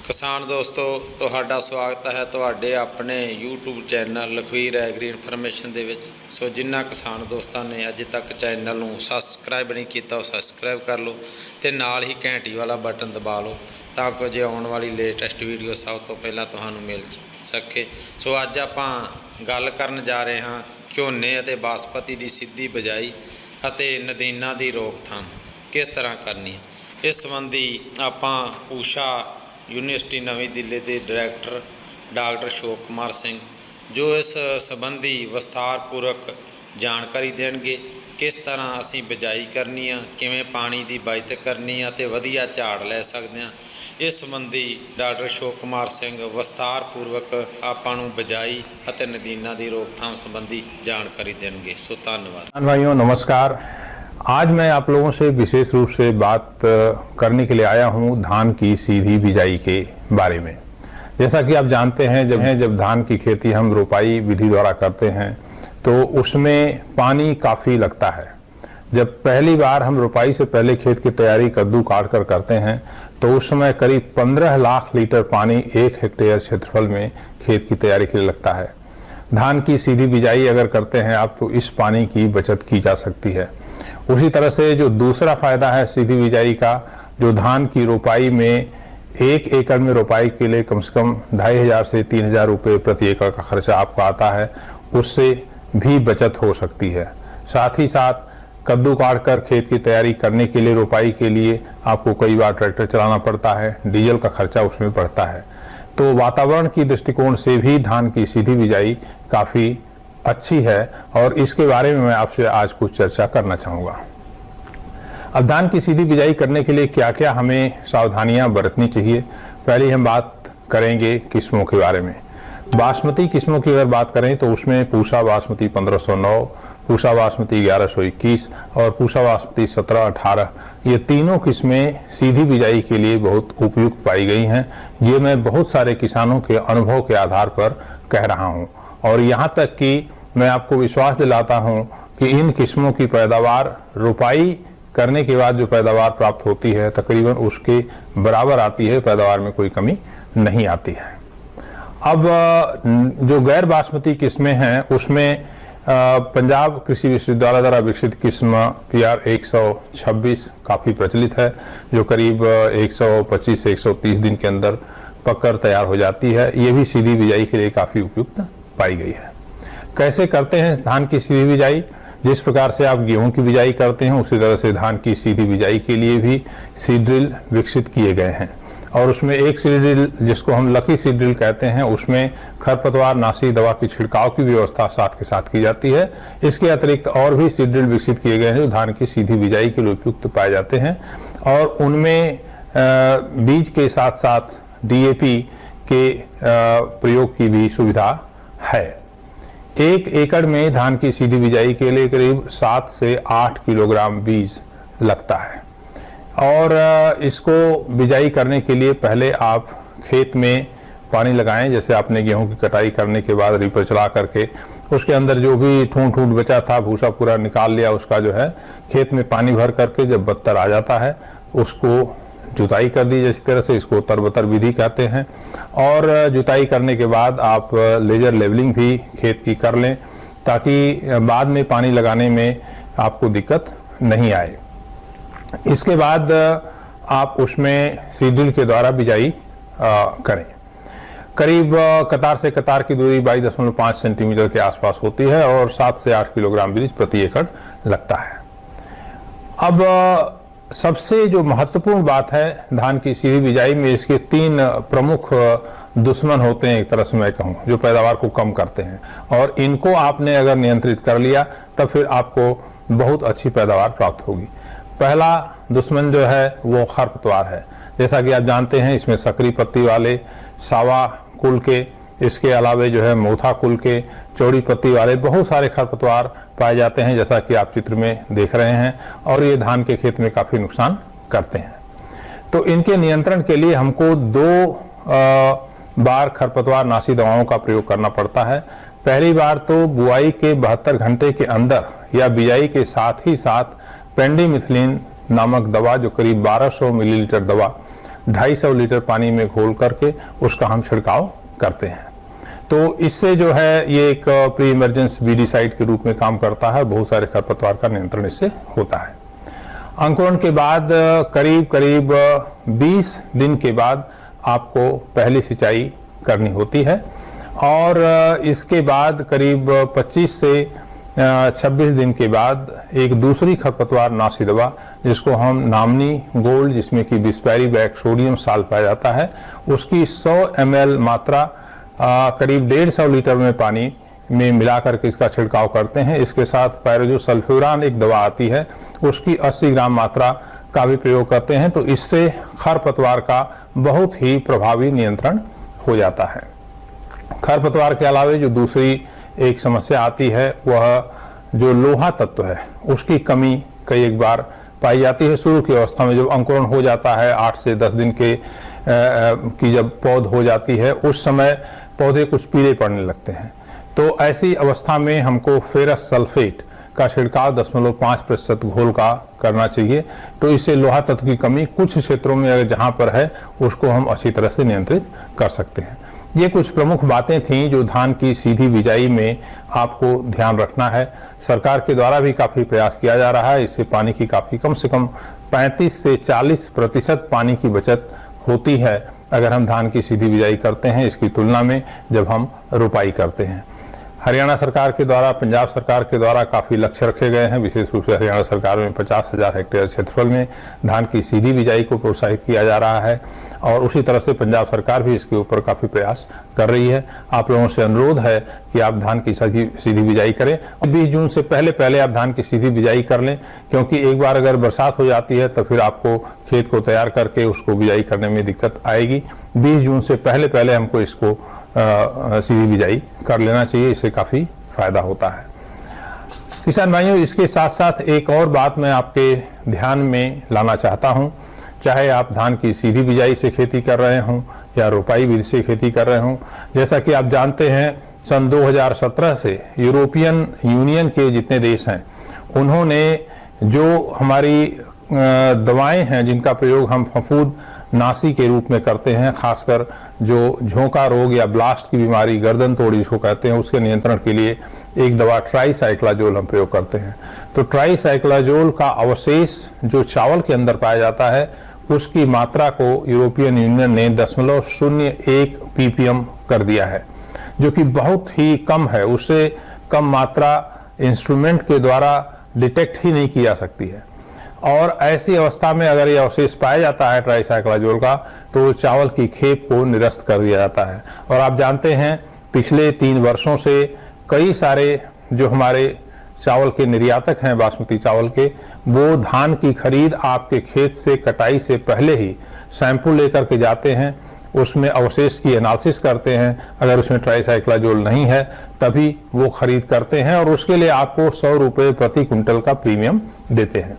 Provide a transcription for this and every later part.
किसान दोस्तों ਤੁਹਾਡਾ ਸਵਾਗਤ ਹੈ ਤੁਹਾਡੇ ਆਪਣੇ YouTube channel Lakhvir agri information ਦੇ ਵਿੱਚ। ਸੋ ਜਿਨ੍ਹਾਂ ਕਿਸਾਨ ਦੋਸਤਾਂ ਨੇ ਅਜੇ ਤੱਕ ਚੈਨਲ ਨੂੰ ਸਬਸਕ੍ਰਾਈਬ ਨਹੀਂ ਕੀਤਾ ਉਹ ਸਬਸਕ੍ਰਾਈਬ ਕਰ ਲਓ ਤੇ ਨਾਲ ਹੀ ਘੰਟੀ ਵਾਲਾ ਬਟਨ ਦਬਾ ਲਓ ਤਾਂ ਕਿ ਜੇ ਆਉਣ ਵਾਲੀ ਲੇਟੈਸਟ ਵੀਡੀਓ ਸਭ ਤੋਂ ਪਹਿਲਾਂ ਤੁਹਾਨੂੰ ਮਿਲ ਸਕੇ। ਸੋ ਅੱਜ ਆਪਾਂ ਗੱਲ ਕਰਨ ਜਾ ਰਹੇ ਹਾਂ ਝੋਨੇ ਅਤੇ ਬਾਸਪਤੀ ਦੀ ਸਿੱਧੀ ਬਿਜਾਈ ਅਤੇ ਨਦੀਨਾਂ ਦੀ ਰੋਕਥਾਮ किस तरह करनी है। इस संबंधी आपां ऊषा यूनिवर्सिटी नवी दिल्ली के डायरैक्टर डॉक्टर अशोक कुमार सिंह जो इस संबंधी विस्तारपूर्वक जानकारी देंगे। किस तरह असी बिजाई करनी है, किवें पानी की बचत करनी है तो वधिया झाड़ लै सकते हैं। इस संबंधी डॉक्टर अशोक कुमार सिंह विस्तारपूर्वक आपां नूं बिजाई अते नदीनां की रोकथाम संबंधी जानकारी देंगे। सो धन्यवाद भाइयों, नमस्कार। आज मैं आप लोगों से विशेष रूप से बात करने के लिए आया हूं धान की सीधी बिजाई के बारे में। जैसा कि आप जानते हैं जब धान की खेती हम रोपाई विधि द्वारा करते हैं तो उसमें पानी काफ़ी लगता है। जब पहली बार हम रोपाई से पहले खेत की तैयारी कद्दू काट कर करते हैं तो उस समय करीब 15 लाख लीटर पानी 1 हेक्टेयर क्षेत्रफल में खेत की तैयारी के लिए लगता है। धान की सीधी बिजाई अगर करते हैं आप तो इस पानी की बचत की जा सकती है। उसी तरह से जो दूसरा फायदा है सीधी बिजाई का, जो धान की रोपाई में 1 एकड़ में रोपाई के लिए कम से कम 2500 से 3000 रुपये प्रति एकड़ का खर्चा आपको आता है, उससे भी बचत हो सकती है। साथ ही साथ कद्दू काट कर खेत की तैयारी करने के लिए रोपाई के लिए आपको कई बार ट्रैक्टर चलाना पड़ता है, डीजल का खर्चा उसमें पड़ता है। तो वातावरण की दृष्टिकोण से भी धान की सीधी बिजाई काफ़ी अच्छी है और इसके बारे में मैं आपसे आज कुछ चर्चा करना चाहूँगा। अब धान की सीधी बिजाई करने के लिए क्या क्या हमें सावधानियां बरतनी चाहिए, पहले हम बात करेंगे किस्मों के बारे में। बासमती किस्मों की अगर बात करें तो उसमें पूसा बासमती 1509, पूसा बासमती 1121 और पूसा बासमती 1718 ये तीनों किस्में सीधी बिजाई के लिए बहुत उपयुक्त पाई गई हैं। ये मैं बहुत सारे किसानों के अनुभव के आधार पर कह रहा हूँ और यहाँ तक कि मैं आपको विश्वास दिलाता हूँ कि इन किस्मों की पैदावार रोपाई करने के बाद जो पैदावार प्राप्त होती है तकरीबन उसके बराबर आती है, पैदावार में कोई कमी नहीं आती है। अब जो गैर बासमती किस्में हैं उसमें पंजाब कृषि विश्वविद्यालय द्वारा विकसित किस्म PR 126 काफ़ी प्रचलित है, जो करीब 125 से 130 दिन के अंदर पककर तैयार हो जाती है। ये भी सीधी बिजाई के लिए काफ़ी उपयुक्त पाई गई है। कैसे करते हैं धान की सीधी बिजाई? जिस प्रकार से आप गेहूं की बिजाई करते हैं उसी तरह से धान की सीधी बिजाई के लिए भी सीड ड्रिल विकसित किए गए हैं और उसमें एक सीड ड्रिल जिसको हम लकी सीड ड्रिल कहते हैं उसमें खरपतवार नाशी दवा की छिड़काव की व्यवस्था साथ के साथ की जाती है। इसके अतिरिक्त और भी सीड ड्रिल विकसित किए गए हैं जो धान की सीधी बिजाई के लिए उपयुक्त पाए जाते हैं और उनमें बीज के साथ साथ DAP के प्रयोग की भी सुविधा है। 1 एकड़ में धान की सीधी बिजाई के लिए करीब 7 से 8 किलोग्राम बीज लगता है और इसको बिजाई करने के लिए पहले आप खेत में पानी लगाएं। जैसे आपने गेहूं की कटाई करने के बाद रीपर चला करके उसके अंदर जो भी ठूंठ ठूंठ बचा था भूसा पूरा निकाल लिया, उसका जो है खेत में पानी भर करके जब बत्तर आ जाता है उसको जुताई कर दी। इसी तरह से इसको तरबतर विधि कहते हैं और जुताई करने के बाद आप लेजर लेवलिंग भी खेत की कर लें ताकि बाद में पानी लगाने में आपको दिक्कत नहीं आए। इसके बाद आप उसमें सीड ड्रिल के द्वारा बिजाई करें। करीब कतार से कतार की दूरी 22.5 सेंटीमीटर के आसपास होती है और 7 से 8 किलोग्राम बीज प्रति एकड़ लगता है। अब सबसे जो महत्वपूर्ण बात है धान की सीधी बिजाई में, इसके 3 प्रमुख दुश्मन होते हैं एक तरह से मैं कहूँ, जो पैदावार को कम करते हैं और इनको आपने अगर नियंत्रित कर लिया तब फिर आपको बहुत अच्छी पैदावार प्राप्त होगी। पहला दुश्मन जो है वो खरपतवार है। जैसा कि आप जानते हैं इसमें सकरी पत्ती वाले, सावा कुल के, इसके अलावा जो है मोथा कुल के, चौड़ी पत्ती वाले बहुत सारे खरपतवार पाए जाते हैं जैसा कि आप चित्र में देख रहे हैं और ये धान के खेत में काफ़ी नुकसान करते हैं। तो इनके नियंत्रण के लिए हमको 2 बार खरपतवार नाशी दवाओं का प्रयोग करना पड़ता है। पहली बार तो बुआई के 72 घंटे के अंदर या बिजाई के साथ ही साथ पेंडिमिथिलिन नामक दवा जो करीब 1200 मिलीलीटर दवा 250 लीटर पानी में घोल करके उसका हम छिड़काव करते हैं। तो इससे जो है ये एक प्री इमरजेंस वीडिसाइड के रूप में काम करता है। बहुत सारे खरपतवार का नियंत्रण इससे होता है। अंकुरण के बाद करीब करीब 20 दिन के बाद आपको पहली सिंचाई करनी होती है और इसके बाद करीब 25 से 26 दिन के बाद एक दूसरी खरपतवार नाशी दवा जिसको हम नामनी गोल्ड, जिसमें कि बिस्पेरी बैक सोडियम साल्ट पाया जाता है, उसकी 100 ml मात्रा करीब 150 लीटर में पानी में मिलाकर के इसका छिड़काव करते हैं। इसके साथ पायरोजोसल्फ्यूरान एक दवा आती है, उसकी 80 ग्राम मात्रा का भी प्रयोग करते हैं। तो इससे खरपतवार का बहुत ही प्रभावी नियंत्रण हो जाता है। खरपतवार के अलावा जो दूसरी एक समस्या आती है वह जो लोहा तत्व है उसकी कमी कई एक बार पाई जाती है। शुरू की अवस्था में जब अंकुरण हो जाता है 8 से 10 दिन की जब पौध हो जाती है उस समय पौधे कुछ पीले पड़ने लगते हैं। तो ऐसी अवस्था में हमको फेरस सल्फेट का छिड़काव 0.5% घोल का करना चाहिए। तो इससे लोहा तत्व की कमी कुछ क्षेत्रों में अगर जहां पर है उसको हम अच्छी तरह से नियंत्रित कर सकते हैं। ये कुछ प्रमुख बातें थीं जो धान की सीधी बिजाई में आपको ध्यान रखना है। सरकार के द्वारा भी काफी प्रयास किया जा रहा है। इससे पानी की काफी कम से कम 35 से 40% पानी की बचत होती है अगर हम धान की सीधी बिजाई करते हैं इसकी तुलना में जब हम रोपाई करते हैं। हरियाणा सरकार के द्वारा, पंजाब सरकार के द्वारा काफी लक्ष्य रखे गए हैं। विशेष रूप से हरियाणा सरकार में 50,000 हेक्टेयर क्षेत्रफल में धान की सीधी बिजाई को प्रोत्साहित किया जा रहा है और उसी तरह से पंजाब सरकार भी इसके ऊपर काफी प्रयास कर रही है। आप लोगों से अनुरोध है कि आप धान की सीधी बिजाई करें। 20 जून से पहले आप धान की सीधी बिजाई कर लें, क्योंकि एक बार अगर बरसात हो जाती है तो फिर आपको खेत को तैयार करके उसको बिजाई करने में दिक्कत आएगी। 20 जून से पहले हमको इसको सीधी बिजाई कर लेना चाहिए, इससे काफी फायदा होता है। किसान भाइयों, इसके साथ साथ एक और बात मैं आपके ध्यान में लाना चाहता हूं। चाहे आप धान की सीधी बिजाई से खेती कर रहे हों या रोपाई विधि से खेती कर रहे हों, जैसा कि आप जानते हैं सन 2017 से यूरोपियन यूनियन के जितने देश हैं उन्होंने जो हमारी दवाएं हैं जिनका प्रयोग हम फफूंद नासी के रूप में करते हैं, खासकर जो झोंका रोग या ब्लास्ट की बीमारी, गर्दन तोड़ जिसको कहते हैं, उसके नियंत्रण के लिए एक दवा ट्राइसाइक्लाजोल हम प्रयोग करते हैं। तो ट्राइसाइक्लाजोल का अवशेष जो चावल के अंदर पाया जाता है उसकी मात्रा को यूरोपियन यूनियन ने 0.01 ppm कर दिया है, जो कि बहुत ही कम है। उससे कम मात्रा इंस्ट्रूमेंट के द्वारा डिटेक्ट ही नहीं की जा सकती है। और ऐसी अवस्था में अगर यह अवशेष पाया जाता है ट्राइसाइक्लाजोल का तो चावल की खेप को निरस्त कर दिया जाता है। और आप जानते हैं पिछले 3 वर्षों से कई सारे जो हमारे चावल के निर्यातक हैं बासमती चावल के, वो धान की खरीद आपके खेत से कटाई से पहले ही सैंपल लेकर के जाते हैं, उसमें अवशेष की एनालिसिस करते हैं। अगर उसमें ट्राइसाइक्लाजोल नहीं है तभी वो खरीद करते हैं और उसके लिए आपको 100 रुपये प्रति क्विंटल का प्रीमियम देते हैं।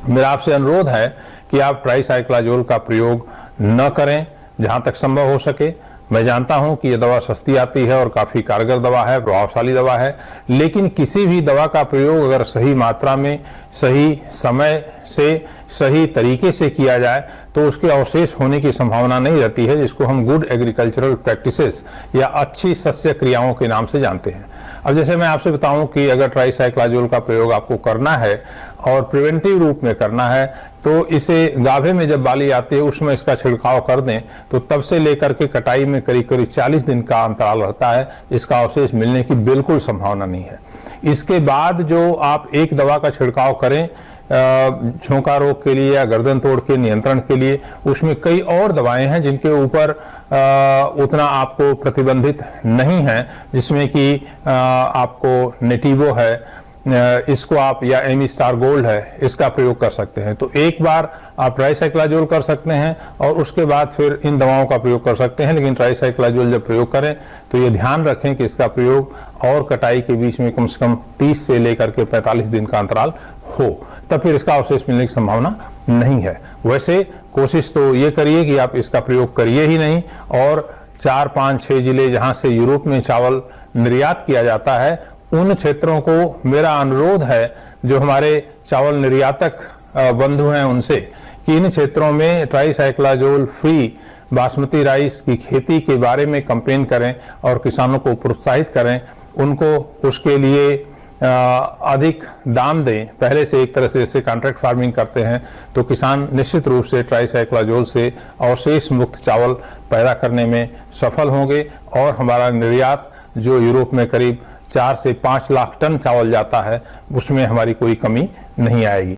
मेरा आपसे अनुरोध है कि आप ट्राइसाइक्लाजोल का प्रयोग न करें जहां तक संभव हो सके। मैं जानता हूं कि यह दवा सस्ती आती है और काफी कारगर दवा है, प्रभावशाली दवा है, लेकिन किसी भी दवा का प्रयोग अगर सही मात्रा में, सही समय से, सही तरीके से किया जाए तो उसके अवशेष होने की संभावना नहीं रहती है, जिसको हम गुड एग्रीकल्चरल प्रैक्टिसेस या अच्छी सस्य क्रियाओं के नाम से जानते हैं। अब जैसे मैं आपसे बताऊं कि अगर ट्राइसाइक्लाजोल का प्रयोग आपको करना है और प्रिवेंटिव रूप में करना है तो इसे गाभे में जब बाली आती है उसमें इसका छिड़काव कर दें तो तब से लेकर के कटाई में करीब करीब 40 दिन का अंतराल रहता है। इसका अवशेष मिलने की बिल्कुल संभावना नहीं है। इसके बाद जो आप एक दवा का छिड़काव करें झोंका रोग के लिए या गर्दन तोड़ के नियंत्रण के लिए, उसमें कई और दवाएं हैं जिनके ऊपर उतना आपको प्रतिबंधित नहीं है, जिसमें कि आपको नेटिवो है, इसको आप या एमी स्टार गोल्ड है, इसका प्रयोग कर सकते हैं। तो एक बार आप ट्राइसाइक्लाजोल कर सकते हैं और उसके बाद फिर इन दवाओं का प्रयोग कर सकते हैं। लेकिन ट्राइसाइक्लाजोल जब प्रयोग करें तो ये ध्यान रखें कि इसका प्रयोग और कटाई के बीच में कम से कम 30 से लेकर के 45 दिन का अंतराल हो, तब फिर इसका अवशेष मिलने की संभावना नहीं है। वैसे कोशिश तो ये करिए कि आप इसका प्रयोग करिए ही नहीं, और 4, 5, 6 जिले जहां से यूरोप में चावल निर्यात किया जाता है उन क्षेत्रों को मेरा अनुरोध है, जो हमारे चावल निर्यातक बंधु हैं उनसे, कि इन क्षेत्रों में ट्राइसाइक्लाजोल फ्री बासमती राइस की खेती के बारे में कैंपेन करें और किसानों को प्रोत्साहित करें, उनको उसके लिए अधिक दाम दें। पहले से एक तरह से जैसे कॉन्ट्रैक्ट फार्मिंग करते हैं तो किसान निश्चित रूप से ट्राइसाइक्लाजोल से अवशेष मुक्त चावल पैदा करने में सफल होंगे और हमारा निर्यात जो यूरोप में करीब 4 से 5 लाख टन चावल जाता है उसमें हमारी कोई कमी नहीं आएगी।